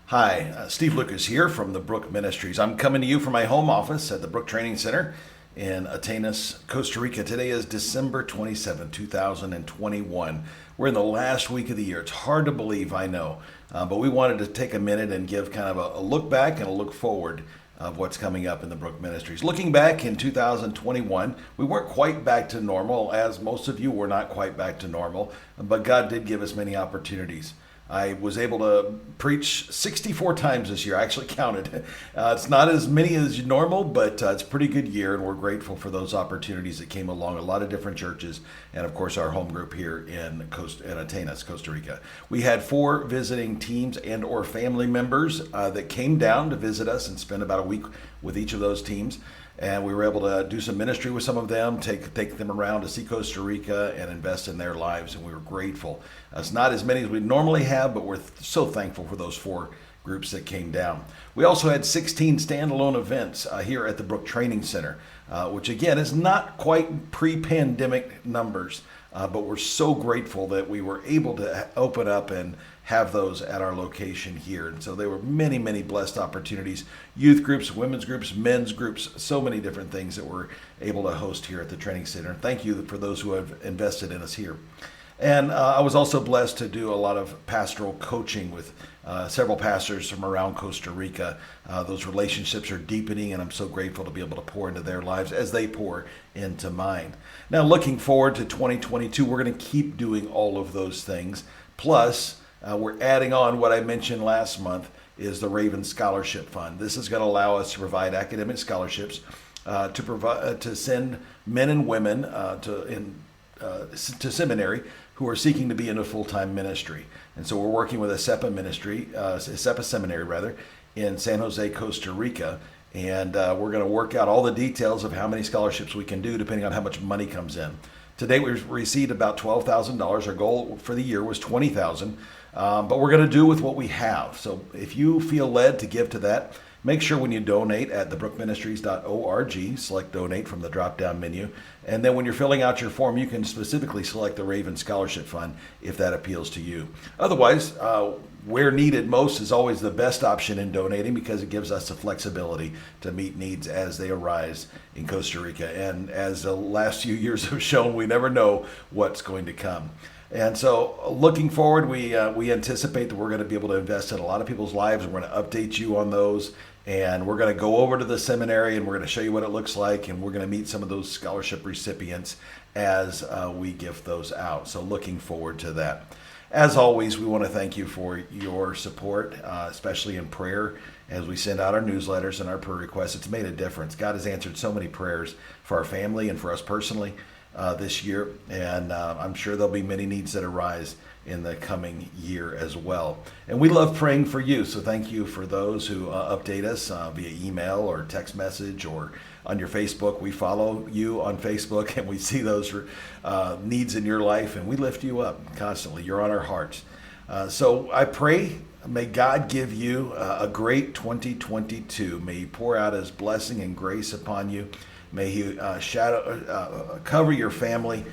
Hi, Steve Lucas here from the Brook Ministries. I'm coming to you from my home office at the Brook Training Center in Atenas, Costa Rica. Today is December 27, 2021. We're in the last week of the year. It's hard to believe, I know, but we wanted to take a minute and give kind of a look back and a look forward of what's coming up in the Brook Ministries. Looking back in 2021, we weren't quite back to normal, as most of you were not quite back to normal, but God did give us many opportunities. I was able to preach 64 times this year. I actually counted. It's not as many as normal, but it's a pretty good year, and we're grateful for those opportunities that came along. A lot of different churches, and of course our home group here in Atenas, Costa Rica. We had 4 visiting teams and or family members that came down to visit us and spend about a week with each of those teams. And we were able to do some ministry with some of them, take them around to see Costa Rica and invest in their lives, and we were grateful. It's not as many as we normally have, but we're so thankful for those 4 groups that came down. We also had 16 standalone events here at the Brook Training Center, which again is not quite pre-pandemic numbers, but we're so grateful that we were able to open up and have those at our location here. And so there were many, many blessed opportunities. Youth groups, women's groups, men's groups, so many different things that we're able to host here at the training center. Thank you for those who have invested in us here. And I was also blessed to do a lot of pastoral coaching with several pastors from around Costa Rica. Those relationships are deepening, and I'm so grateful to be able to pour into their lives as they pour into mine. Now, looking forward to 2022, we're going to keep doing all of those things. Plus, we're adding on what I mentioned last month is the Raven Scholarship Fund. This is going to allow us to provide academic scholarships to send men and women to seminary who are seeking to be in a full-time ministry. And so we're working with a SEPA seminary rather, in San Jose, Costa Rica. And we're going to work out all the details of how many scholarships we can do depending on how much money comes in. To date, we've received about $12,000. Our goal for the year was $20,000. But we're going to do with what we have. So if you feel led to give to that, make sure when you donate at thebrookministries.org, select donate from the drop-down menu. And then when you're filling out your form, you can specifically select the Raven Scholarship Fund if that appeals to you. Otherwise, where needed most is always the best option in donating because it gives us the flexibility to meet needs as they arise in Costa Rica. And as the last few years have shown, we never know what's going to come. And so looking forward, we anticipate that we're going to be able to invest in a lot of people's lives. We're going to update you on those. And we're going to go over to the seminary and we're going to show you what it looks like. And we're going to meet some of those scholarship recipients as we gift those out. So looking forward to that. As always, we want to thank you for your support, especially in prayer as we send out our newsletters and our prayer requests. It's made a difference. God has answered so many prayers for our family and for us personally this year, and I'm sure there'll be many needs that arise in the coming year as well. And we love praying for you, so thank you for those who update us via email or text message or on your Facebook. We follow you on Facebook and we see those needs in your life, and we lift you up constantly. You're on our hearts. So I pray, may God give you a great 2022. May He pour out His blessing and grace upon you. May He cover your family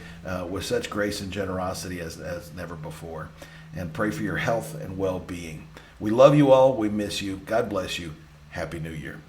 with such grace and generosity as never before. And pray for your health and well-being. We love you all. We miss you. God bless you. Happy New Year.